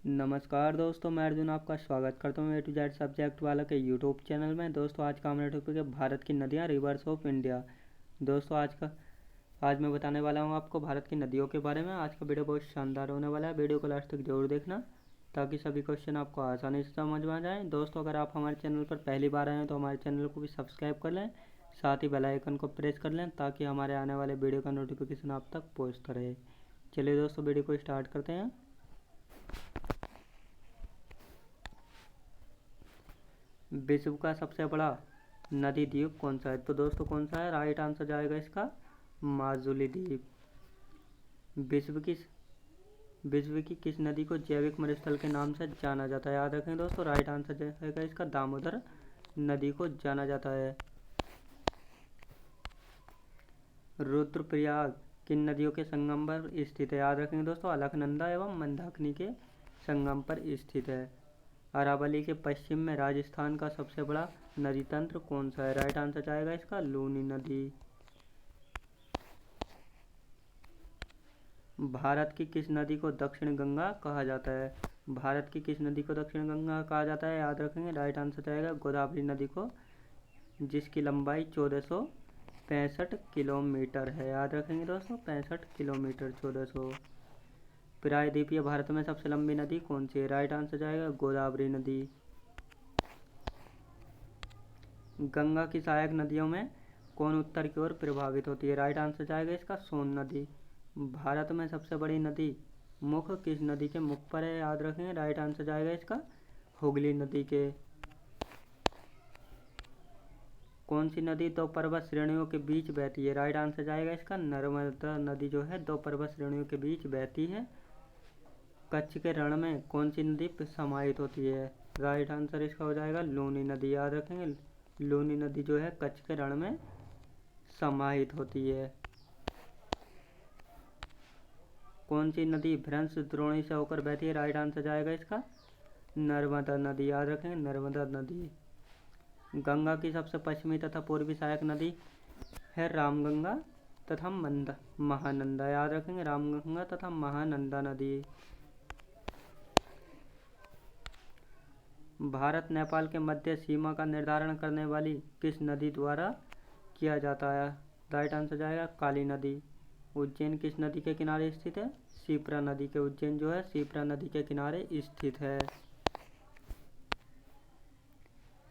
नमस्कार दोस्तों, मैं अर्जुन आपका स्वागत करता हूँ A to Z सब्जेक्ट वाला के यूट्यूब चैनल में। दोस्तों आज का हमारा टॉपिक है भारत की नदियाँ, रिवर्स ऑफ इंडिया। दोस्तों आज मैं बताने वाला हूँ आपको भारत की नदियों के बारे में। आज का वीडियो बहुत शानदार होने वाला है, वीडियो को लास्ट तक जरूर देखना ताकि सभी क्वेश्चन आपको आसानी से समझ में आ जाए। दोस्तों अगर आप हमारे चैनल पर पहली बार आए हैं तो हमारे चैनल को भी सब्सक्राइब कर लें, साथ ही बेल आइकन को प्रेस कर लें ताकि हमारे आने वाले वीडियो का नोटिफिकेशन आप तक पहुँचता रहे। चलिए दोस्तों वीडियो को स्टार्ट करते हैं। विश्व का सबसे बड़ा नदी द्वीप कौन सा है? तो दोस्तों कौन सा है? राइट आंसर जाएगा इसका माजुली द्वीप। विश्व की किस नदी को जैविक मरुस्थल के नाम से जाना जाता है? याद रखें दोस्तों, राइट आंसर जाएगा इसका दामोदर नदी को जाना जाता है। रुद्रप्रयाग किन नदियों के संगम पर स्थित है? याद रखेंगे दोस्तों, अलकनंदा एवं मंदाकिनी के संगम पर स्थित है। अरावली के पश्चिम में राजस्थान का सबसे बड़ा नदी तंत्र कौन सा है? राइट आंसर जाएगा इसका लूनी नदी। भारत की किस नदी को दक्षिण गंगा कहा जाता है? भारत की किस नदी को दक्षिण गंगा कहा जाता है? याद रखेंगे, राइट आंसर जाएगा गोदावरी नदी को, जिसकी लंबाई 1465 किलोमीटर है। याद रखेंगे दोस्तों, 65 किलोमीटर 1400। प्रायद्वीपीय भारत में सबसे लंबी नदी कौन सी है? राइट आंसर जाएगा गोदावरी नदी। गंगा की सहायक नदियों में कौन उत्तर की ओर प्रभावित होती है? राइट आंसर जाएगा इसका सोन नदी। भारत में सबसे बड़ी नदी मुख किस नदी के मुख पर है? याद रखेंगे, राइट आंसर जाएगा इसका हुगली नदी के। कौन सी नदी दो पर्वत श्रेणियों के बीच बहती है? राइट आंसर जाएगा इसका नर्मदा नदी जो है दो पर्वत श्रेणियों के बीच बहती है। कच्छ के रण में कौन सी नदी समाहित होती है? राइट आंसर इसका हो जाएगा लूनी नदी। याद रखेंगे, लूनी नदी जो है कच्छ के रण में समाहित होती है। कौन सी नदी भ्रंश द्रोणी से होकर बहती है? राइट आंसर जाएगा इसका नर्मदा नदी। याद रखेंगे, नर्मदा नदी। गंगा की सबसे पश्चिमी तथा पूर्वी सहायक नदी है रामगंगा तथा महानंदा। याद रखेंगे, रामगंगा तथा महानंदा नदी। भारत नेपाल के मध्य सीमा का निर्धारण करने वाली किस नदी द्वारा किया जाता है? राइट आंसर जाएगा काली नदी। उज्जैन किस नदी के किनारे स्थित है? शिप्रा नदी के। उज्जैन जो है शिप्रा नदी के किनारे स्थित है।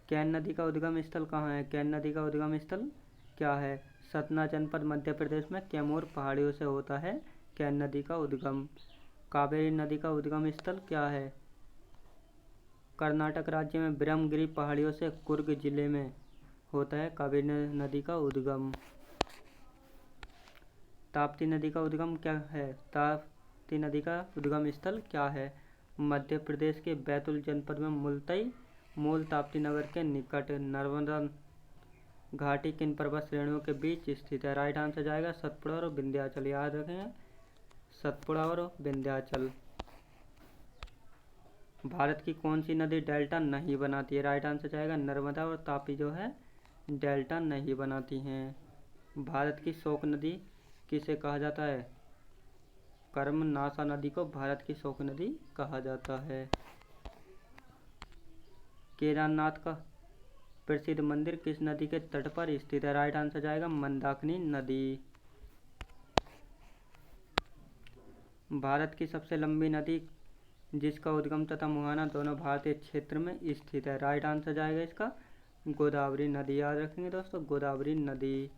कैन नदी का उद्गम स्थल कहाँ है? कैन नदी का उद्गम स्थल क्या है? सतना जनपद मध्य प्रदेश में कैमूर पहाड़ियों से होता है कैन नदी का उद्गम। कावेरी नदी का उद्गम स्थल क्या है? कर्नाटक राज्य में ब्रह्मगिरी पहाड़ियों से कुर्ग जिले में होता है कावेरी नदी का उद्गम। ताप्ती नदी का उद्गम क्या है? ताप्ती नदी का उद्गम स्थल क्या है? मध्य प्रदेश के बैतूल जनपद में मुल्तई मूल ताप्ती नगर के निकट। नर्मदा घाटी किन पर्वत श्रेणियों के बीच स्थित है? राइट आंसर जाएगा सतपुड़ा और विंध्याचल। याद रखेंगे, सतपुड़ा और विंध्याचल। भारत की कौन सी नदी डेल्टा नहीं बनाती है? राइट आंसर जाएगा नर्मदा और तापी जो है डेल्टा नहीं बनाती हैं। भारत की शोक नदी किसे कहा जाता है? कर्मनाशा नदी को भारत की शोक नदी कहा जाता है। केदारनाथ का प्रसिद्ध मंदिर किस नदी के तट पर स्थित है? राइट आंसर जाएगा मंदाकिनी नदी। भारत की सबसे लंबी नदी जिसका उद्गम तथा मुहाना दोनों भारतीय क्षेत्र में स्थित है। राइट आंसर जाएगा इसका गोदावरी नदी। याद रखेंगे दोस्तों, गोदावरी नदी।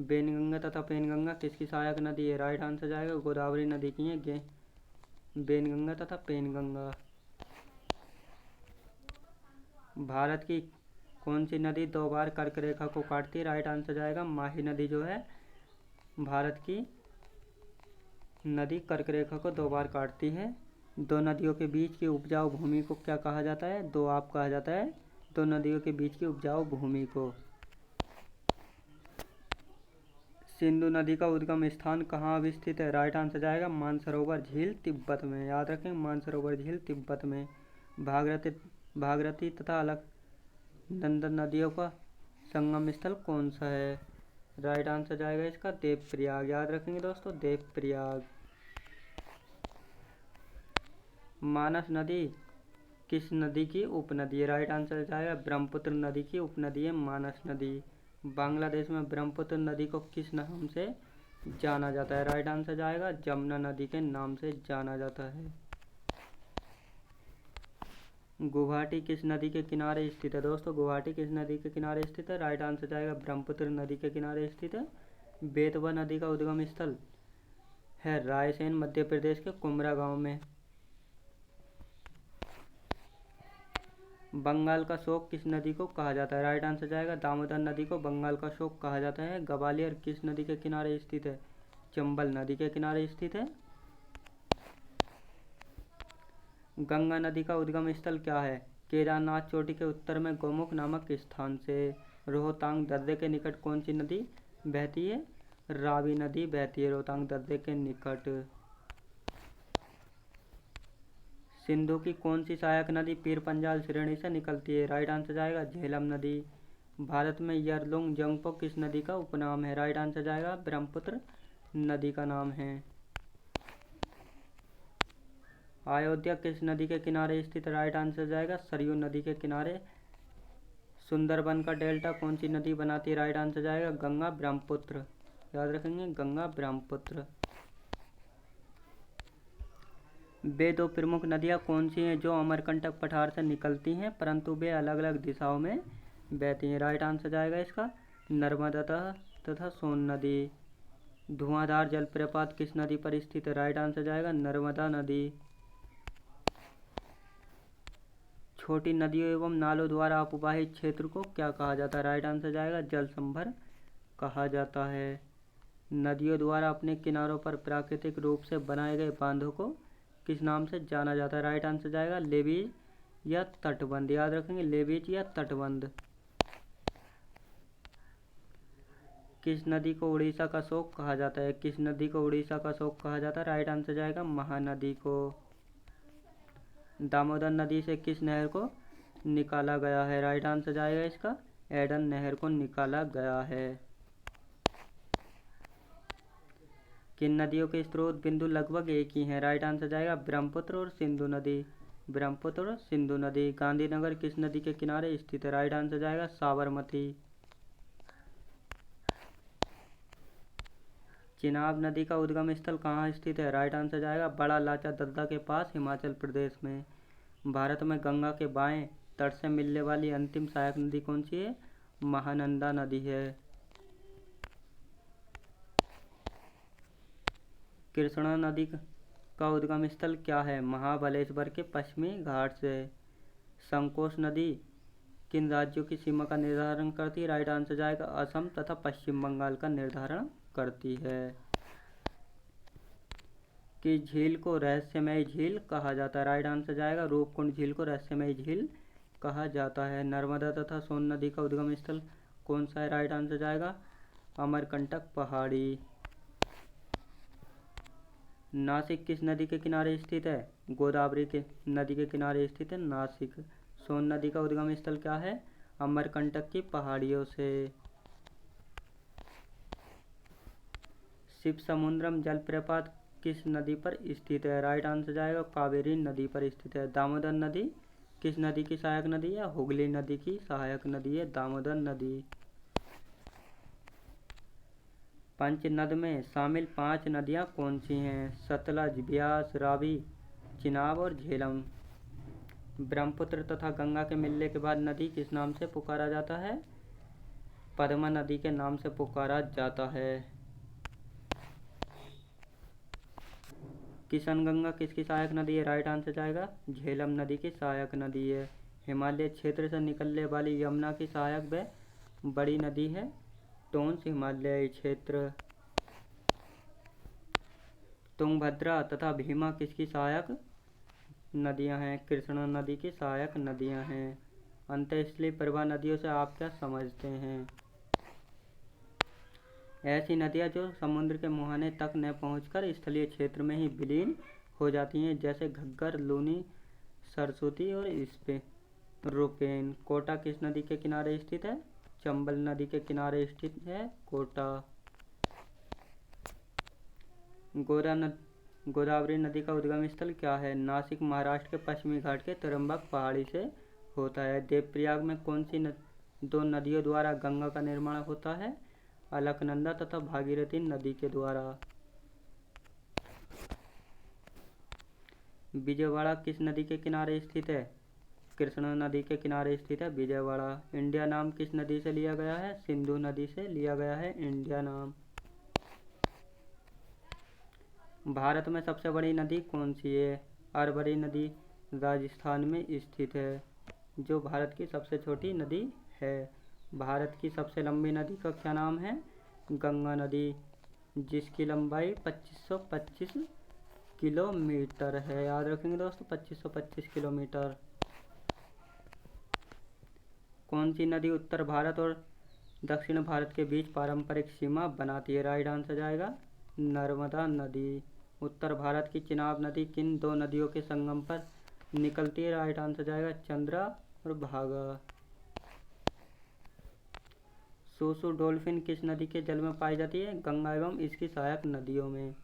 बेनगंगा तथा पेनगंगा किसकी सहायक नदी है? राइट आंसर जाएगा गोदावरी नदी की है बेनगंगा तथा पेनगंगा। भारत की कौन सी नदी दो बार कर्क रेखा को काटती है? राइट आंसर जाएगा माही नदी जो है भारत की नदी कर्क रेखा को दो बार काटती है। दो नदियों के बीच की उपजाऊ भूमि को क्या कहा जाता है? दोआब कहा जाता है दो नदियों के बीच की उपजाऊ भूमि को। सिंधु नदी का उद्गम स्थान कहाँ अवस्थित है? राइट आंसर जाएगा मानसरोवर झील तिब्बत में। याद रखें, मानसरोवर झील तिब्बत में। भागीरथी तथा अलकनंदा नदियों का संगम स्थल कौन सा है? राइट आंसर जाएगा इसका देवप्रयाग। याद रखेंगे दोस्तों, देवप्रयाग। मानस नदी किस नदी की उपनदी है? राइट आंसर जाएगा ब्रह्मपुत्र नदी की उपनदी है मानस नदी। बांग्लादेश में ब्रह्मपुत्र नदी को किस नाम से जाना जाता है? राइट आंसर जाएगा जमुना नदी के नाम से जाना जाता है। गुवाहाटी किस नदी के किनारे स्थित है? दोस्तों गुवाहाटी किस नदी के किनारे स्थित है? राइट आंसर जाएगा ब्रह्मपुत्र नदी के किनारे स्थित है। बेतवा नदी का उद्गम स्थल है रायसेन मध्य प्रदेश के कुमरा गांव में। बंगाल का शोक किस नदी को कहा जाता है? राइट आंसर जाएगा दामोदर नदी को बंगाल का शोक कहा जाता है। ग्वालियर किस नदी के किनारे स्थित है? चंबल नदी के किनारे स्थित है। गंगा नदी का उद्गम स्थल क्या है? केदारनाथ चोटी के उत्तर में गोमुख नामक स्थान से। रोहतांग दर्रे के निकट कौन सी नदी बहती है? रावी नदी बहती है रोहतांग दर्रे के निकट। सिंधु की कौन सी सहायक नदी पीर पंजाल श्रेणी से निकलती है? राइट आंसर जाएगा झेलम नदी। भारत में यरलुंग जंगपो किस नदी का उपनाम है? राइट आंसर जाएगा ब्रह्मपुत्र नदी का नाम है। अयोध्या किस नदी के किनारे स्थित है? राइट आंसर जाएगा सरयू नदी के किनारे। सुंदरबन का डेल्टा कौन सी नदी बनाती है? राइट आंसर जाएगा गंगा ब्रह्मपुत्र। याद रखेंगे गंगा ब्रह्मपुत्र। वे दो प्रमुख नदियाँ कौन सी हैं जो अमरकंटक पठार से निकलती हैं परंतु वे अलग अलग दिशाओं में बहती हैं? राइट आंसर जाएगा इसका नर्मदा तथा सोन नदी। धुआंधार जलप्रपात किस नदी पर स्थित है? राइट आंसर जाएगा नर्मदा नदी। छोटी नदियों एवं नालों द्वारा अपवाहित क्षेत्र को क्या कहा जाता है? राइट आंसर जाएगा जल संभर कहा जाता है। नदियों द्वारा अपने किनारों पर प्राकृतिक रूप से बनाए गए बांधों को किस नाम से जाना जाता है? राइट आंसर जाएगा लेवीज या तटबंध। याद रखेंगे लेवीज या तटबंध। किस नदी को उड़ीसा का शोक कहा जाता है? किस नदी को उड़ीसा का शोक कहा जाता है? राइट आंसर जाएगा महानदी को। दामोदर नदी से किस नहर को निकाला गया है? राइट आंसर जाएगा इसका एडन नहर को निकाला गया है। किन नदियों के स्रोत बिंदु लगभग एक ही हैं? राइट आंसर जाएगा ब्रह्मपुत्र और सिंधु नदी। ब्रह्मपुत्र और सिंधु नदी। गांधीनगर किस नदी के किनारे स्थित है? राइट आंसर जाएगा साबरमती। चिनाब नदी का उद्गम स्थल कहाँ स्थित है? राइट आंसर जाएगा बड़ा लाचा दद्दा के पास हिमाचल प्रदेश में। भारत में गंगा के बाएं तट से मिलने वाली अंतिम सहायक नदी कौन सी है? महानंदा नदी है। कृष्णा नदी का उद्गम स्थल क्या है? महाबलेश्वर के पश्चिमी घाट से। संकोश नदी किन राज्यों की सीमा का निर्धारण करती है? राइट आंसर जाएगा असम तथा पश्चिम बंगाल का निर्धारण करती है। कि झील को रहस्यमय झील कहा जाता है? राइट आंसर जाएगा रूपकुंड झील को रहस्यमय झील कहा जाता है। नर्मदा तथा सोन नदी का उद्गम स्थल कौन सा है? राइट आंसर जाएगा अमरकंटक पहाड़ी। नासिक किस नदी के किनारे स्थित है? गोदावरी के नदी के किनारे स्थित है नासिक। सोन नदी का उद्गम स्थल क्या है? अमरकंटक की पहाड़ियों से। शिव समुद्रम जलप्रपात किस नदी पर स्थित है? राइट आंसर जाएगा कावेरी नदी पर स्थित है। दामोदर नदी किस नदी की सहायक नदी है? हुगली नदी की सहायक नदी है दामोदर नदी। पंचनद में शामिल 5 नदियाँ कौन सी हैं? सतलज, ब्यास, रावी, चिनाब और झेलम। ब्रह्मपुत्र तथा गंगा के मिलने के बाद नदी किस नाम से पुकारा जाता है? पद्मा नदी के नाम से पुकारा जाता है। किशनगंगा किसकी सहायक नदी है? राइट आंसर जाएगा झेलम नदी की सहायक नदी है। हिमालय क्षेत्र से निकलने वाली यमुना की सहायक व बड़ी नदी है टोंस हिमालयी क्षेत्र। तुंगभद्रा तथा भीमा किसकी सहायक नदियां हैं? कृष्णा नदी की सहायक नदियां हैं। अंतःस्थलीय प्रवाह नदियों से आप क्या समझते हैं? ऐसी नदियाँ जो समुद्र के मुहाने तक न पहुंचकर स्थलीय क्षेत्र में ही विलीन हो जाती हैं जैसे घग्गर, लूनी, सरस्वती और रूपेन। कोटा किस नदी के किनारे स्थित है? चंबल नदी के किनारे स्थित है कोटा। गोदावरी नदी का उद्गम स्थल क्या है? नासिक महाराष्ट्र के पश्चिमी घाट के त्र्यंबक पहाड़ी से होता है। देवप्रयाग में कौन सी दो नदियों द्वारा गंगा का निर्माण होता है? अलकनंदा तथा भागीरथी नदी के द्वारा। विजयवाड़ा किस नदी के किनारे स्थित है? कृष्णा नदी के किनारे स्थित है विजयवाड़ा। इंडिया नाम किस नदी से लिया गया है? सिंधु नदी से लिया गया है इंडिया नाम। भारत में सबसे बड़ी नदी कौन सी है? अरवरी नदी राजस्थान में स्थित है, जो भारत की सबसे छोटी नदी है। भारत की सबसे लंबी नदी का क्या नाम है? गंगा नदी, जिसकी लंबाई 2525 किलोमीटर है। याद रखेंगे दोस्तों, 2525 किलोमीटर। कौन सी नदी उत्तर भारत और दक्षिण भारत के बीच पारंपरिक सीमा बनाती है? राइट आंसर जाएगा नर्मदा नदी। उत्तर भारत की चिनाब नदी किन दो नदियों के संगम पर निकलती है? राइट आंसर जाएगा चंद्रा और भागा। सोसो डॉल्फिन किस नदी के जल में पाई जाती है? गंगा एवं इसकी सहायक नदियों में।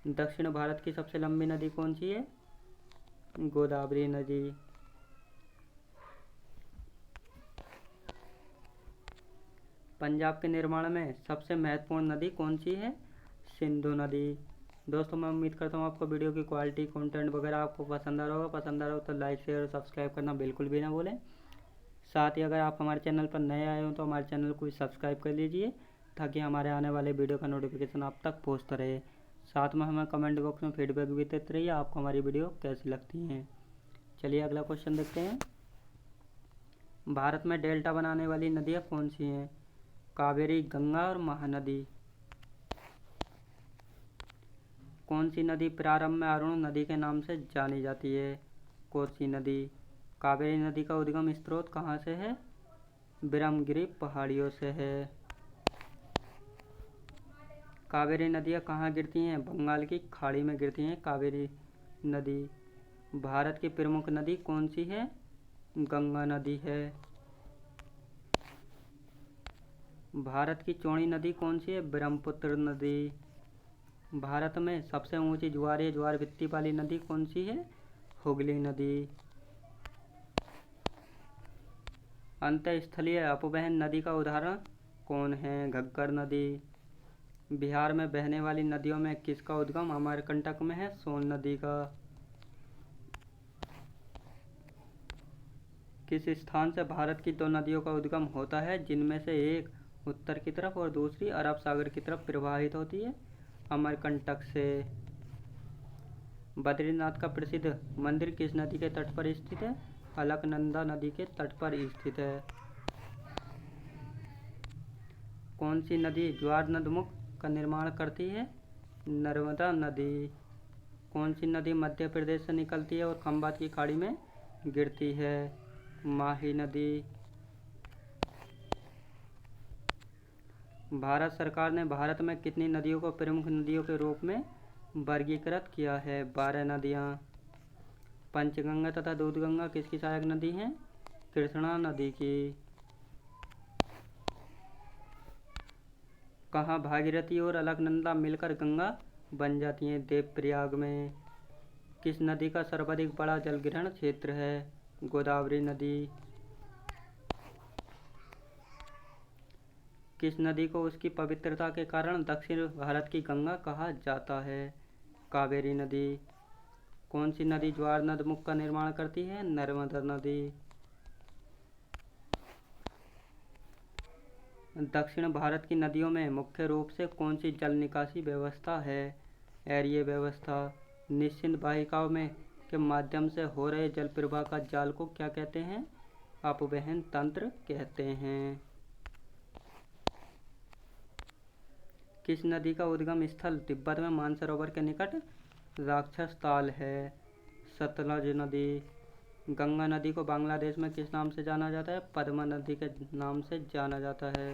दक्षिण भारत की सबसे लंबी नदी कौन सी है? गोदावरी नदी। पंजाब के निर्माण में सबसे महत्वपूर्ण नदी कौन सी है? सिंधु नदी। दोस्तों मैं उम्मीद करता हूँ आपको वीडियो की क्वालिटी, कंटेंट वगैरह आपको पसंद आ रहा होगा। पसंद आ रहा हो तो लाइक शेयर और सब्सक्राइब करना बिल्कुल भी ना भूलें। साथ ही अगर आप हमारे चैनल पर नए आए हो तो हमारे चैनल को सब्सक्राइब कर लीजिए, ताकि हमारे आने वाले वीडियो का नोटिफिकेशन आप तक पहुँचता रहे। साथ में हमें कमेंट बॉक्स में फीडबैक भी देते रहिए, आपको हमारी वीडियो कैसी लगती हैं। चलिए अगला क्वेश्चन देखते हैं। भारत में डेल्टा बनाने वाली नदियाँ कौन सी हैं? कावेरी, गंगा और महानदी। कौन सी नदी प्रारंभ में अरुण नदी के नाम से जानी जाती है? कोसी नदी। कावेरी नदी का उद्गम स्रोत कहाँ से है? ब्रह्मगिरी पहाड़ियों से है। कावेरी नदियाँ कहाँ गिरती हैं? बंगाल की खाड़ी में गिरती हैं कावेरी नदी। भारत की प्रमुख नदी कौन सी है? गंगा नदी है। भारत की चौड़ी नदी कौन सी है? ब्रह्मपुत्र नदी। भारत में सबसे ऊंची ज्वारीय ज्वार भित्ति वाली नदी कौन सी है? हुगली नदी। अंतःस्थलीय अपवहन नदी का उदाहरण कौन है? घग्गर नदी। बिहार में बहने वाली नदियों में किसका उद्गम अमरकंटक में है? सोन नदी का। किस स्थान से भारत की दो नदियों का उद्गम होता है, जिनमें से एक उत्तर की तरफ और दूसरी अरब सागर की तरफ प्रवाहित होती है? अमरकंटक से। बद्रीनाथ का प्रसिद्ध मंदिर किस नदी के तट पर स्थित है? अलकनंदा नदी के तट पर स्थित है। कौन सी नदी ज्वार नदमुख का निर्माण करती है? नर्मदा नदी। कौन सी नदी मध्य प्रदेश से निकलती है और खंबात की खाड़ी में गिरती है? माही नदी। भारत सरकार ने भारत में कितनी नदियों को प्रमुख नदियों के रूप में वर्गीकृत किया है? 12 नदियाँ। पंचगंगा तथा दूधगंगा किसकी सहायक नदी हैं? कृष्णा नदी की। कहाँ भागीरथी और अलकनंदा मिलकर गंगा बन जाती हैं? देवप्रयाग में। किस नदी का सर्वाधिक बड़ा जलग्रहण क्षेत्र है? गोदावरी नदी। किस नदी को उसकी पवित्रता के कारण दक्षिण भारत की गंगा कहा जाता है? कावेरी नदी। कौन सी नदी ज्वार नदमुख का निर्माण करती है? नर्मदा नदी। दक्षिण भारत की नदियों में मुख्य रूप से कौन सी जल निकासी व्यवस्था है? एरिये व्यवस्था। निश्चित वाहिकाओं में के माध्यम से हो रहे जल प्रवाह का जाल को क्या कहते हैं? अपवहन तंत्र कहते हैं। किस नदी का उद्गम स्थल तिब्बत में मानसरोवर के निकट राक्षस ताल है? सतलज नदी। गंगा नदी को बांग्लादेश में किस नाम से जाना जाता है? पद्मा नदी के नाम से जाना जाता है।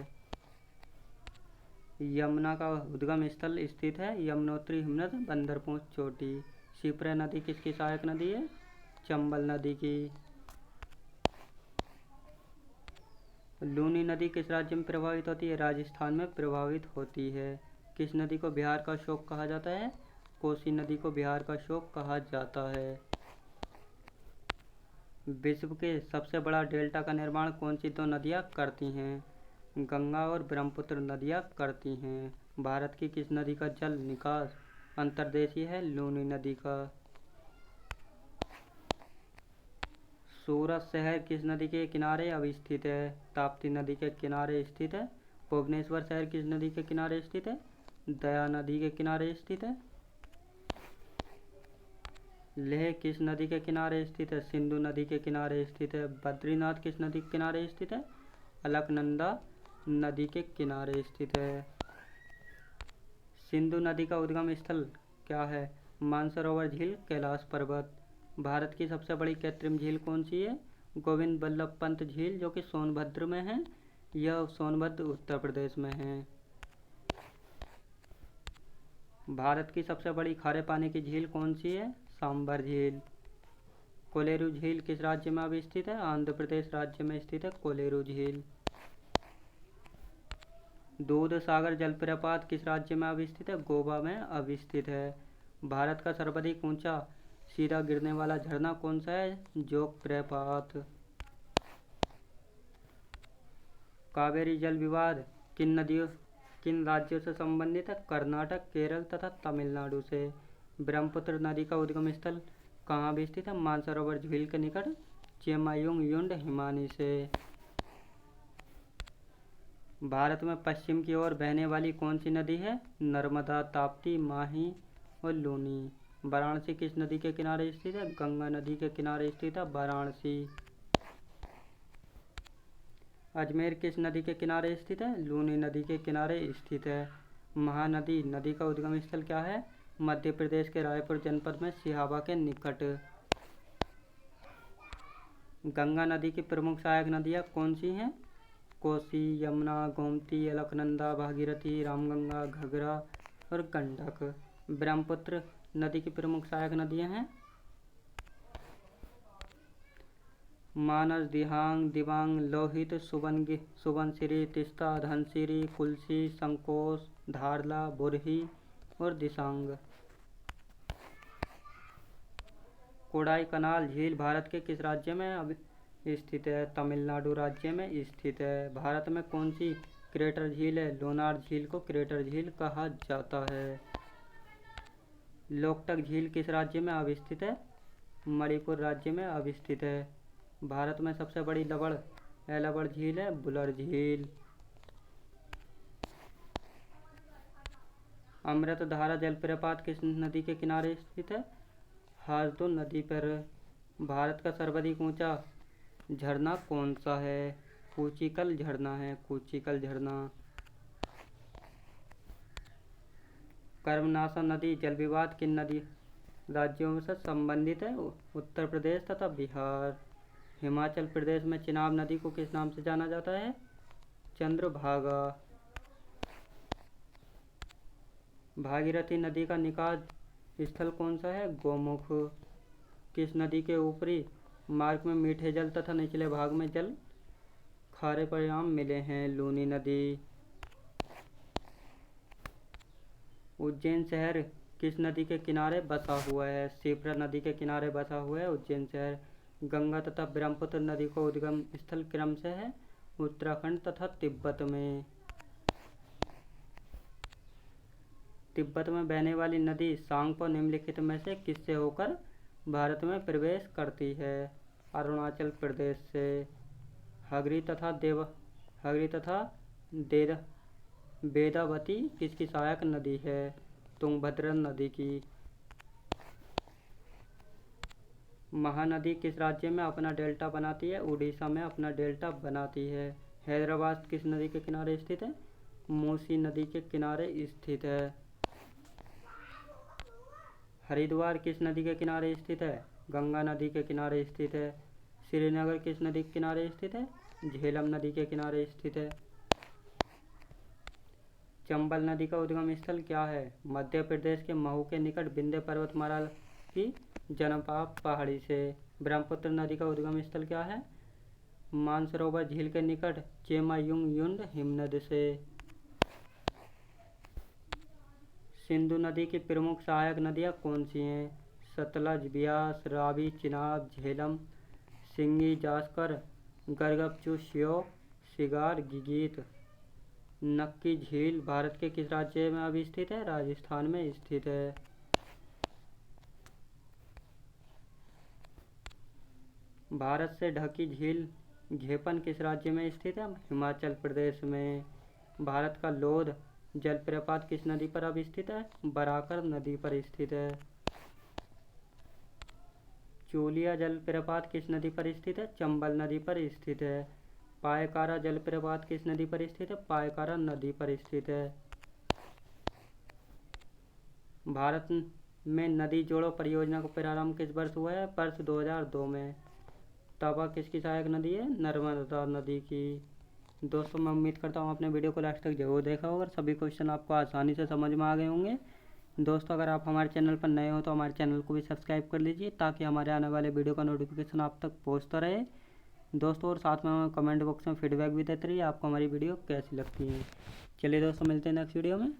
यमुना का उद्गम स्थल स्थित है यमुनोत्री हिमनद बंदरपूंछ चोटी। शिप्रा नदी किसकी सहायक नदी है? चंबल नदी की। लूनी नदी किस राज्य में प्रवाहित होती है? राजस्थान में प्रवाहित होती है। किस नदी को बिहार का अशोक कहा जाता है? कोसी नदी को बिहार का शोक कहा जाता है। विश्व के सबसे बड़ा डेल्टा का निर्माण कौन सी दो नदियाँ करती हैं? गंगा और ब्रह्मपुत्र नदियाँ करती हैं। भारत की किस नदी का जल निकास अंतर्देशीय है? लूनी नदी का। सूरत शहर किस नदी के किनारे अवस्थित है? ताप्ती नदी के किनारे स्थित है। भुवनेश्वर शहर किस नदी के किनारे स्थित है? दया नदी के किनारे स्थित है। लेह किस नदी के किनारे स्थित है? सिंधु नदी के किनारे स्थित है। बद्रीनाथ किस नदी के किनारे स्थित है? अलकनंदा नदी के किनारे स्थित है। सिंधु नदी का उद्गम स्थल क्या है? मानसरोवर झील, कैलाश पर्वत। भारत की सबसे बड़ी कृत्रिम झील कौन सी है? गोविंद बल्लभ पंत झील, जो कि सोनभद्र में है। यह सोनभद्र उत्तर प्रदेश में है। भारत की सबसे बड़ी खारे पानी की झील कौन सी है? सांबर झील। कोलेरू झील किस राज्य में अवस्थित है? आंध्र प्रदेश राज्य में स्थित है कोलेरू झील। दूध सागर जलप्रपात किस राज्य में अवस्थित है? गोवा में अवस्थित है। भारत का सर्वाधिक ऊंचा सीधा गिरने वाला झरना कौन सा है? जोग प्रपात। कावेरी जल विवाद किन राज्यों से संबंधित है? कर्नाटक, केरल तथा तमिलनाडु से। ब्रह्मपुत्र नदी का उद्गम स्थल कहाँ भी स्थित है? मानसरोवर झील के निकट, चेमायुंग हिमानी से। भारत में पश्चिम की ओर बहने वाली कौन सी नदी है? नर्मदा, ताप्ती, माही और लूनी। वाराणसी किस नदी के किनारे स्थित है? गंगा नदी के किनारे स्थित है वाराणसी। अजमेर किस नदी के किनारे स्थित है? लूनी नदी के किनारे स्थित है। महानदी नदी का उद्गम स्थल क्या है? मध्य प्रदेश के रायपुर जनपद में सिहावा के निकट। गंगा नदी की प्रमुख सहायक नदियाँ कौन सी हैं? कोसी, यमुना, गोमती, अलकनंदा, भागीरथी, रामगंगा, घघरा और गंडक। ब्रह्मपुत्र नदी की प्रमुख सहायक नदियाँ हैं मानस, दिबांग, लोहित, सुबनसिरी, तिस्ता, धनसिरी, कुल्सी, संकोश, धारला, बुरही और दिसांग। कोडाई कनाल झील भारत के किस राज्य में स्थित है? तमिलनाडु राज्य में स्थित है। भारत में कौन सी क्रेटर झील है? लोनार झील को क्रेटर झील कहा जाता है। लोकटक झील किस राज्य में अवस्थित है? मणिपुर राज्य में अवस्थित है। भारत में सबसे बड़ी लवण झील है बुलर झील। अमृतधारा जलप्रपात किस नदी के किनारे स्थित है? हासदो नदी पर। भारत का सर्वाधिक ऊंचा झरना कौन सा है? कूचिकल झरना है, कूचिकल झरना। कर्मनाशा नदी जल विवाद किन नदी राज्यों से संबंधित है? उत्तर प्रदेश तथा बिहार। हिमाचल प्रदेश में चिनाब नदी को किस नाम से जाना जाता है? चंद्रभागा। भागीरथी नदी का निकास स्थल कौन सा है? गोमुख। किस नदी के ऊपरी मार्ग में मीठे जल तथा निचले भाग में जल खारे परिणाम मिले हैं? लूनी नदी। उज्जैन शहर किस नदी के किनारे बसा हुआ है? शिप्रा नदी के किनारे बसा हुआ है उज्जैन शहर। गंगा तथा ब्रह्मपुत्र नदी का उद्गम स्थल क्रम से है उत्तराखंड तथा तिब्बत में। तिब्बत में बहने वाली नदी सांगपो निम्नलिखित में से किससे होकर भारत में प्रवेश करती है? अरुणाचल प्रदेश से। हगरी तथा वेदावती किसकी सहायक नदी है? तुंगभद्रा नदी की। महानदी किस राज्य में अपना डेल्टा बनाती है? उड़ीसा में अपना डेल्टा बनाती है। हैदराबाद किस नदी के किनारे स्थित है? मूसी नदी के किनारे स्थित है। हरिद्वार किस नदी के किनारे स्थित है? गंगा नदी के किनारे स्थित है। श्रीनगर किस नदी के किनारे स्थित है? झेलम नदी के किनारे स्थित है। चंबल नदी का उद्गम स्थल क्या है? मध्य प्रदेश के महू के निकट विंध्य पर्वतमाला की जनपाप पहाड़ी से। ब्रह्मपुत्र नदी का उद्गम स्थल क्या है? मानसरोवर झील के निकट चेमायुंग हिमनद से। सिंधु नदी की प्रमुख सहायक नदियाँ कौन सी हैं? सतलज, ब्यास, रावी, चिनाब, झेलम, सिंगी, जास्कर, गरगपचु, श्यो, सिगार, गिगीत। नक्की झील भारत के किस राज्य में अवस्थित है? राजस्थान में स्थित है। भारत से ढकी झील घेपन किस राज्य में स्थित है? हिमाचल प्रदेश में। भारत का लोध जलप्रपात किस नदी पर अवस्थित है? बराकर नदी पर स्थित है। चूलिया जलप्रपात किस नदी पर स्थित है? चंबल नदी पर स्थित है। पायकारा जलप्रपात किस नदी पर स्थित है? पायकारा नदी पर स्थित है। भारत में नदी जोड़ो परियोजना का प्रारंभ किस वर्ष हुआ है? वर्ष 2002 में। तवा किसकी सहायक नदी है? नर्मदा नदी की। दोस्तों मैं उम्मीद करता हूँ आपने वीडियो को लास्ट तक जरूर देखा होगा और सभी क्वेश्चन आपको आसानी से समझ में आ गए होंगे। दोस्तों अगर आप हमारे चैनल पर नए हो तो हमारे चैनल को भी सब्सक्राइब कर लीजिए ताकि हमारे आने वाले वीडियो का नोटिफिकेशन आप तक पहुँचता रहे। दोस्तों और साथ में कमेंट बॉक्स में फीडबैक भी देते रहिए आपको हमारी वीडियो कैसी लगती है। चलिए दोस्तों मिलते हैं नेक्स्ट वीडियो में।